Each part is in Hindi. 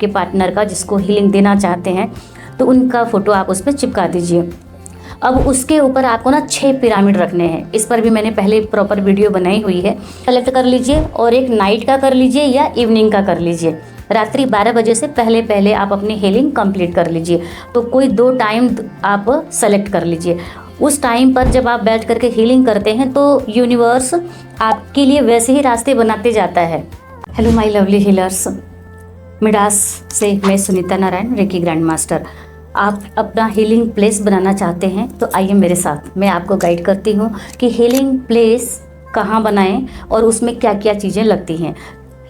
आपके पार्टनर का जिसको हीलिंग देना चाहते हैं, तो उनका फ़ोटो आप उस पर चिपका दीजिए। अब उसके ऊपर आपको ना 6 पिरामिड रखने हैं। इस पर भी मैंने पहले प्रॉपर वीडियो बनाई हुई है, सेलेक्ट कर लीजिए और एक नाइट का कर लीजिए या इवनिंग का कर लीजिए। रात्रि 12 बजे से पहले पहले आप अपनी हीलिंग कंप्लीट कर लीजिए। तो कोई 2 टाइम आप सेलेक्ट कर लीजिए। उस टाइम पर जब आप बैठ करके हीलिंग करते हैं तो यूनिवर्स आपके लिए वैसे ही रास्ते बनाते जाता है। Hello my lovely healers, Midas से मैं Sunita Narayan, reiki grand master. आप अपना हीलिंग प्लेस बनाना चाहते हैं तो आइए मेरे साथ, मैं आपको गाइड करती हूँ कि हीलिंग प्लेस कहाँ बनाएं और उसमें क्या क्या चीज़ें लगती हैं।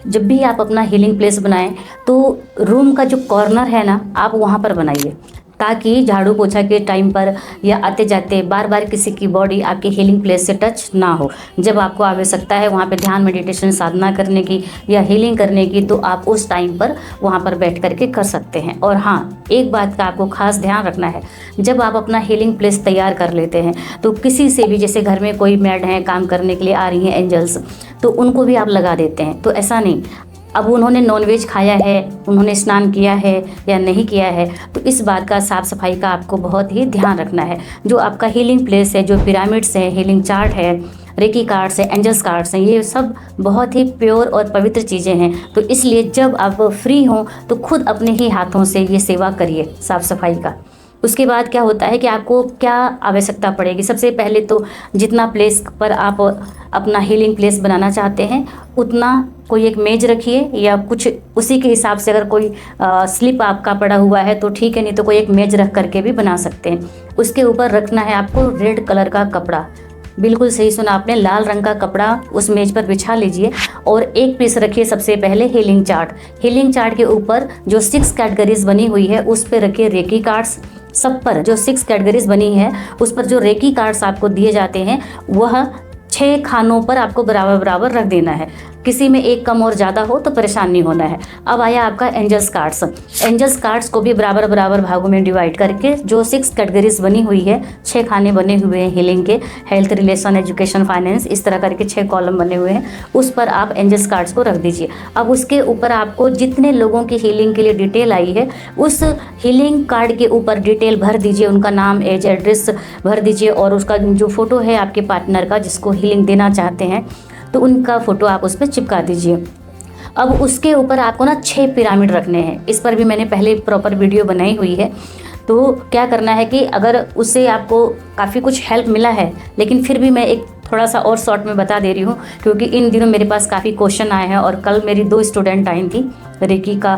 जब भी आप अपना हीलिंग प्लेस बनाएं तो रूम का जो कॉर्नर है ना, आप वहाँ पर बनाइए, ताकि झाड़ू पोछा के टाइम पर या आते जाते बार बार किसी की बॉडी आपके हीलिंग प्लेस से टच ना हो। जब आपको आवश्यकता है वहाँ पे ध्यान, मेडिटेशन, साधना करने की या हीलिंग करने की, तो आप उस टाइम पर वहाँ पर बैठ करके कर सकते हैं। और हाँ, एक बात का आपको खास ध्यान रखना है, जब आप अपना हीलिंग प्लेस तैयार कर लेते हैं तो किसी से भी, जैसे घर में कोई मैड हैं काम करने के लिए आ रही हैं एंजल्स, तो उनको भी आप लगा देते हैं। तो ऐसा नहीं, अब उन्होंने नॉनवेज खाया है, उन्होंने स्नान किया है या नहीं किया है, तो इस बात का साफ़ सफाई का आपको बहुत ही ध्यान रखना है। जो आपका हीलिंग प्लेस है, जो पिरामिड्स है, हीलिंग चार्ट है, रेकी कार्ड्स है, एंजल्स कार्ड्स हैं, ये सब बहुत ही प्योर और पवित्र चीज़ें हैं। तो इसलिए जब आप फ्री हों तो खुद अपने ही हाथों से ये सेवा करिए साफ़ सफाई का। उसके बाद क्या होता है कि आपको क्या आवश्यकता पड़ेगी, सबसे पहले तो जितना प्लेस पर आप अपना हीलिंग प्लेस बनाना चाहते हैं उतना कोई एक मेज रखिए, या कुछ उसी के हिसाब से अगर कोई स्लिप आपका पड़ा हुआ है तो ठीक है, नहीं तो कोई एक मेज रख करके भी बना सकते हैं। उसके ऊपर रखना है आपको रेड कलर का कपड़ा, बिल्कुल सही सुना आपने, लाल रंग का कपड़ा उस मेज पर बिछा लीजिए। और एक पीस रखिए सबसे पहले हीलिंग चार्ट। हीलिंग चार्ट के ऊपर जो 6 कैटेगरीज बनी हुई है उस पर रखिए रेकी कार्ड्स। सब पर जो 6 कैटेगरीज बनी है उस पर जो रेकी कार्ड्स आपको दिए जाते हैं वह 6 खानों पर आपको बराबर बराबर रख देना है। किसी में एक कम और ज़्यादा हो तो परेशान नहीं होना है। अब आया आपका एंजल्स कार्ड्स। एंजल्स कार्ड्स को भी बराबर बराबर भागों में डिवाइड करके जो 6 कैटेगरीज बनी हुई है, 6 खाने बने हुए हैं हीलिंग के, हेल्थ, रिलेशन, एजुकेशन, फाइनेंस, इस तरह करके 6 कॉलम बने हुए हैं, उस पर आप एंजल्स कार्ड्स को रख दीजिए। अब उसके ऊपर आपको जितने लोगों की हीलिंग के लिए डिटेल आई है उस हीलिंग कार्ड के ऊपर डिटेल भर दीजिए, उनका नाम, एज, एड्रेस भर दीजिए, और उसका जो फ़ोटो है आपके पार्टनर का जिसको हीलिंग देना चाहते हैं, तो उनका फ़ोटो आप उस पर चिपका दीजिए। अब उसके ऊपर आपको ना 6 पिरामिड रखने हैं। इस पर भी मैंने पहले प्रॉपर वीडियो बनाई हुई है। तो क्या करना है कि अगर उससे आपको काफ़ी कुछ हेल्प मिला है, लेकिन फिर भी मैं एक थोड़ा सा और शॉर्ट में बता दे रही हूँ, क्योंकि इन दिनों मेरे पास काफ़ी क्वेश्चन आए हैं और कल मेरी 2 स्टूडेंट आई थी, रेकी का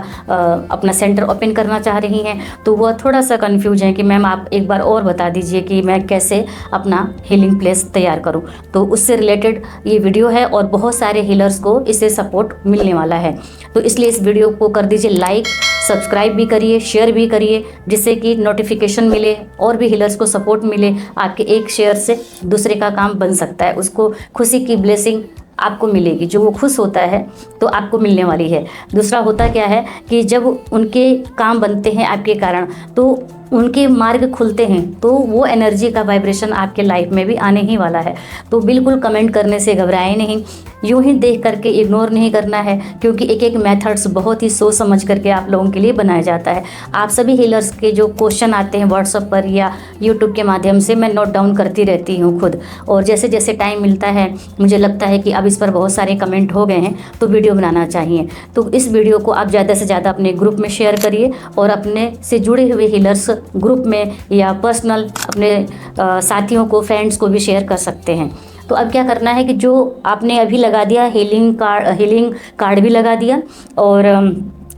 अपना सेंटर ओपन करना चाह रही हैं, तो वह थोड़ा सा कंफ्यूज हैं कि मैम आप एक बार और बता दीजिए कि मैं कैसे अपना हीलिंग प्लेस तैयार करूं। तो उससे रिलेटेड ये वीडियो है और बहुत सारे हीलर्स को इससे सपोर्ट मिलने वाला है। तो इसलिए इस वीडियो को कर दीजिए लाइक, सब्सक्राइब भी करिए, शेयर भी करिए, जिससे कि नोटिफिकेशन मिले और भी हीलर्स को सपोर्ट मिले। आपके एक शेयर से दूसरे का काम बन सकता है, उसको खुशी की ब्लेसिंग आपको मिलेगी, जो वो खुश होता है तो आपको मिलने वाली है। दूसरा होता क्या है कि जब उनके काम बनते हैं आपके कारण, तो उनके मार्ग खुलते हैं, तो वो एनर्जी का वाइब्रेशन आपके लाइफ में भी आने ही वाला है। तो बिल्कुल कमेंट करने से घबराएं नहीं, यूं ही देख करके इग्नोर नहीं करना है, क्योंकि एक एक मेथड्स बहुत ही सोच समझ करके आप लोगों के लिए बनाया जाता है। आप सभी हीलर्स के जो क्वेश्चन आते हैं व्हाट्सएप पर या यूट्यूब के माध्यम से मैं नोट डाउन करती रहती हूँ खुद, और जैसे जैसे टाइम मिलता है मुझे लगता है कि अब इस पर बहुत सारे कमेंट हो गए हैं तो वीडियो बनाना चाहिए। तो इस वीडियो को आप ज़्यादा से ज़्यादा अपने ग्रुप में शेयर करिए, और अपने से जुड़े हुए हीलर्स ग्रुप में या पर्सनल अपने साथियों को, फ्रेंड्स को भी शेयर कर सकते हैं। तो अब क्या करना है कि जो आपने अभी लगा दिया हीलिंग कार्ड भी लगा दिया, और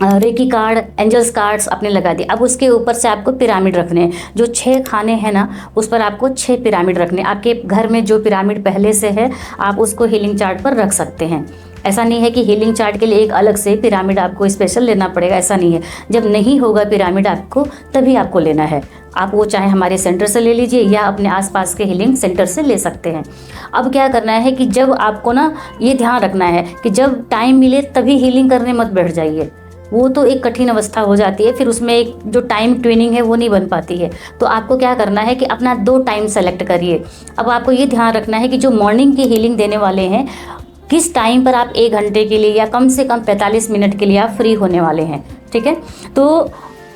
रेकी कार्ड, एंजल्स कार्ड्स आपने लगा दिए। अब उसके ऊपर से आपको पिरामिड रखने हैं। जो 6 खाने हैं ना, उस पर आपको 6 पिरामिड रखने हैं। आपके घर में जो पिरामिड पहले से है आप उसको हीलिंग चार्ट पर रख सकते हैं। ऐसा नहीं है कि हीलिंग चार्ट के लिए एक अलग से पिरामिड आपको स्पेशल लेना पड़ेगा, ऐसा नहीं है। जब नहीं होगा पिरामिड आपको, तभी आपको लेना है। आप वो चाहे हमारे सेंटर से ले लीजिए या अपने आसपास के हीलिंग सेंटर से ले सकते हैं। अब क्या करना है कि जब आपको ना ये ध्यान रखना है कि जब टाइम मिले तभी हीलिंग करने मत बैठ जाइए, वो तो एक कठिन अवस्था हो जाती है, फिर उसमें एक जो टाइम ट्यूनिंग है वो नहीं बन पाती है। तो आपको क्या करना है कि अपना 2 टाइम सेलेक्ट करिए। अब आपको ये ध्यान रखना है कि जो मॉर्निंग की हीलिंग देने वाले हैं, किस टाइम पर आप 1 घंटे के लिए या कम से कम 45 मिनट के लिए आप फ्री होने वाले हैं। ठीक है। तो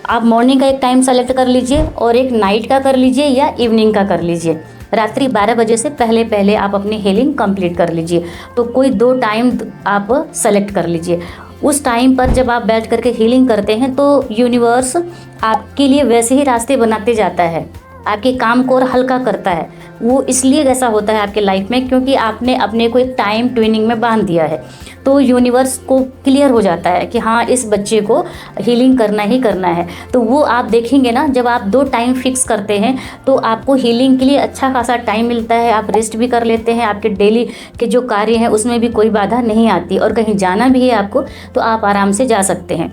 आप मॉर्निंग का एक टाइम सेलेक्ट कर लीजिए और एक नाइट का कर लीजिए या इवनिंग का कर लीजिए। रात्रि 12 बजे से पहले पहले आप अपनी हीलिंग कंप्लीट कर लीजिए। तो कोई 2 टाइम आप सेलेक्ट कर लीजिए। उस टाइम पर जब आप बैठ करके हीलिंग करते हैं तो यूनिवर्स आपके लिए वैसे ही रास्ते बनाते जाता है, आपके काम को और हल्का करता है। वो इसलिए ऐसा होता है आपके लाइफ में क्योंकि आपने अपने को एक टाइम ट्यूनिंग में बांध दिया है। तो यूनिवर्स को क्लियर हो जाता है कि हाँ, इस बच्चे को हीलिंग करना ही करना है। तो वो आप देखेंगे ना, जब आप 2 टाइम फिक्स करते हैं तो आपको हीलिंग के लिए अच्छा खासा टाइम मिलता है। आप रेस्ट भी कर लेते हैं, आपके डेली के जो कार्य हैं उसमें भी कोई बाधा नहीं आती, और कहीं जाना भी है आपको तो आप आराम से जा सकते हैं।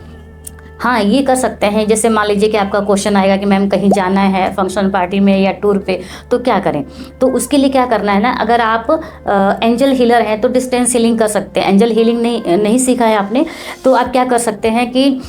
हाँ, ये कर सकते हैं, जैसे मान लीजिए कि आपका क्वेश्चन आएगा कि मैम कहीं जाना है फंक्शन पार्टी में या टूर पे, तो क्या करें। तो उसके लिए क्या करना है ना, अगर आप एंजल हीलर हैं तो डिस्टेंस हीलिंग कर सकते हैं। एंजल हीलिंग नहीं सीखा है आपने तो आप क्या कर सकते हैं कि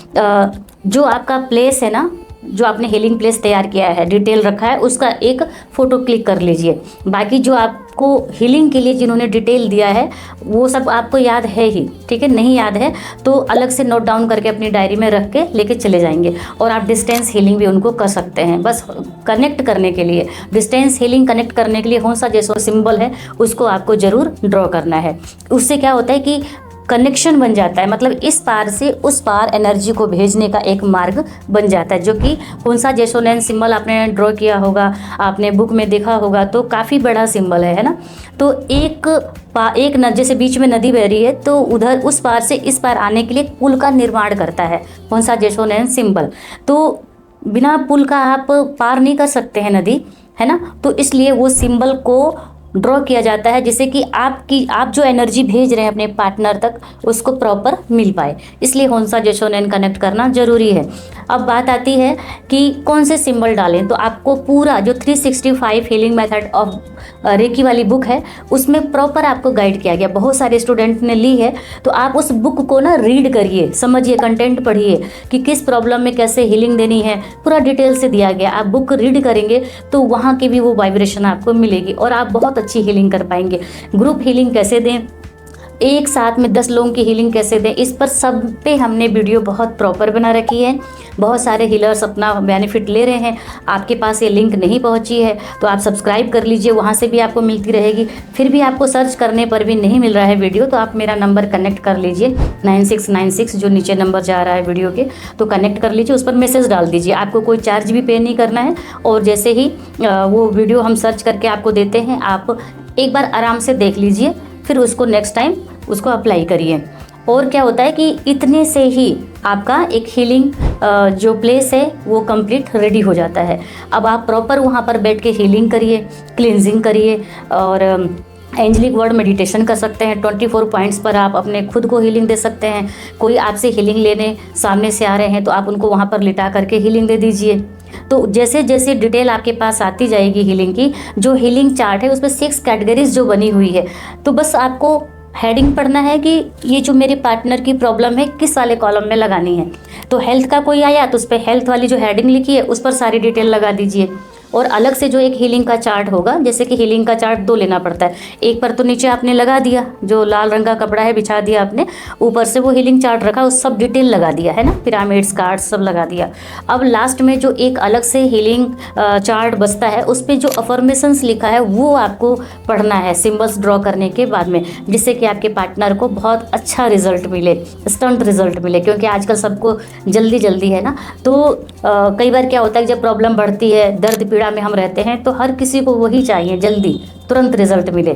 जो आपका प्लेस है ना, जो आपने हीलिंग प्लेस तैयार किया है, डिटेल रखा है, उसका एक फ़ोटो क्लिक कर लीजिए। बाकी जो आपको हीलिंग के लिए जिन्होंने डिटेल दिया है वो सब आपको याद है ही, ठीक है। नहीं याद है तो अलग से नोट डाउन करके अपनी डायरी में रख के लेके चले जाएंगे, और आप डिस्टेंस हीलिंग भी उनको कर सकते हैं। बस कनेक्ट करने के लिए, डिस्टेंस हीलिंग कनेक्ट करने के लिए कौन सा जैसा सिंबल है उसको आपको ज़रूर ड्रॉ करना है। उससे क्या होता है कि कनेक्शन बन जाता है, मतलब इस पार से उस पार एनर्जी को भेजने का एक मार्ग बन जाता है। जो कि हुंसा जेसोनेन सिंबल आपने ड्रॉ किया होगा, आपने बुक में देखा होगा, तो काफ़ी बड़ा सिंबल है ना। तो एक जैसे बीच में नदी बह रही है तो उधर उस पार से इस पार आने के लिए पुल का निर्माण करता है हुंसा जेसोनेन सिंबल। तो बिना पुल का आप पार नहीं कर सकते हैं नदी, है ना। तो इसलिए वो सिंबल को ड्रॉ किया जाता है जिससे कि आप जो एनर्जी भेज रहे हैं अपने पार्टनर तक उसको प्रॉपर मिल पाए। इसलिए होंसा जेसोनेन कनेक्ट करना ज़रूरी है। अब बात आती है कि कौन से सिंबल डालें, तो आपको पूरा जो 365 हीलिंग मेथड ऑफ रेकी वाली बुक है उसमें प्रॉपर आपको गाइड किया गया। बहुत सारे स्टूडेंट ने ली है, तो आप उस बुक को ना रीड करिए, समझिए, कंटेंट पढ़िए कि किस प्रॉब्लम में कैसे हीलिंग देनी है, पूरा डिटेल से दिया गया। आप बुक रीड करेंगे तो वहाँ की भी वो वाइब्रेशन आपको मिलेगी और आप बहुत अच्छी हीलिंग कर पाएंगे। ग्रुप हीलिंग कैसे दें, एक साथ में 10 लोगों की हीलिंग कैसे दें, इस पर सब पे हमने वीडियो बहुत प्रॉपर बना रखी है। बहुत सारे हीलर्स अपना बेनिफिट ले रहे हैं। आपके पास ये लिंक नहीं पहुंची है तो आप सब्सक्राइब कर लीजिए, वहाँ से भी आपको मिलती रहेगी। फिर भी आपको सर्च करने पर भी नहीं मिल रहा है वीडियो तो आप मेरा नंबर कनेक्ट कर लीजिए 9696 जो नीचे नंबर जा रहा है वीडियो के, तो कनेक्ट कर लीजिए, उस पर मैसेज डाल दीजिए। आपको कोई चार्ज भी पे नहीं करना है, और जैसे ही वो वीडियो हम सर्च करके आपको देते हैं आप एक बार आराम से देख लीजिए, फिर उसको नेक्स्ट टाइम उसको अप्लाई करिए। और क्या होता है कि इतने से ही आपका एक हीलिंग जो प्लेस है वो कंप्लीट रेडी हो जाता है। अब आप प्रॉपर वहाँ पर बैठ के हीलिंग करिए, क्लिनजिंग करिए और एंजलिक वर्ड मेडिटेशन कर सकते हैं। 24 पॉइंट्स पर आप अपने खुद को हीलिंग दे सकते हैं। कोई आपसे हीलिंग लेने सामने से आ रहे हैं तो आप उनको वहाँ पर लिटा करके हीलिंग दे दीजिए। तो जैसे जैसे डिटेल आपके पास आती जाएगी हीलिंग की, जो हीलिंग चार्ट है उसमें 6 कैटेगरीज जो बनी हुई है, तो बस आपको हेडिंग पढ़ना है कि ये जो मेरे पार्टनर की प्रॉब्लम है किस वाले कॉलम में लगानी है। तो हेल्थ का कोई आया तो उस पर हेल्थ वाली जो हेडिंग लिखी है उस पर सारी डिटेल लगा दीजिए। और अलग से जो एक हीलिंग का चार्ट होगा, जैसे कि हीलिंग का चार्ट 2 लेना पड़ता है, एक पर तो नीचे आपने लगा दिया, जो लाल रंग का कपड़ा है बिछा दिया आपने, ऊपर से वो हीलिंग चार्ट रखा, उस सब डिटेल लगा दिया है ना, पिरामिड्स कार्ड्स सब लगा दिया। अब लास्ट में जो एक अलग से हीलिंग चार्ट बचता है उस पर जो अफर्मेशंस लिखा है वो आपको पढ़ना है सिम्बल्स ड्रॉ करने के बाद में, जिससे कि आपके पार्टनर को बहुत अच्छा रिजल्ट मिले, इंस्टेंट रिजल्ट मिले। क्योंकि आजकल सबको जल्दी जल्दी है ना, तो कई बार क्या होता है जब प्रॉब्लम बढ़ती है, दर्द पीड़ा में हम रहते हैं, तो हर किसी को वही चाहिए, जल्दी तुरंत रिजल्ट मिले।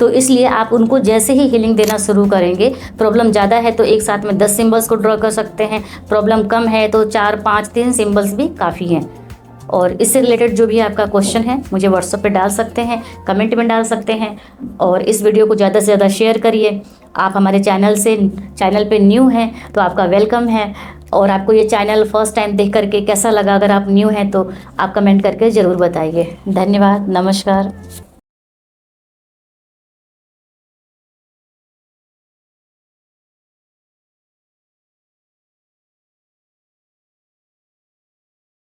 तो इसलिए आप उनको जैसे ही हीलिंग देना शुरू करेंगे, प्रॉब्लम ज़्यादा है तो एक साथ में 10 सिंबल्स को ड्रॉ कर सकते हैं, प्रॉब्लम कम है तो 4 5 3 सिंबल्स भी काफ़ी हैं। और इससे रिलेटेड जो भी आपका क्वेश्चन है मुझे व्हाट्सएप पे डाल सकते हैं, कमेंट में डाल सकते हैं, और इस वीडियो को ज़्यादा से ज़्यादा शेयर करिए। आप हमारे चैनल पे न्यू हैं तो आपका वेलकम है, और आपको ये चैनल फर्स्ट टाइम देख करके कैसा लगा, अगर आप न्यू हैं तो आप कमेंट करके ज़रूर बताइए। धन्यवाद, नमस्कार।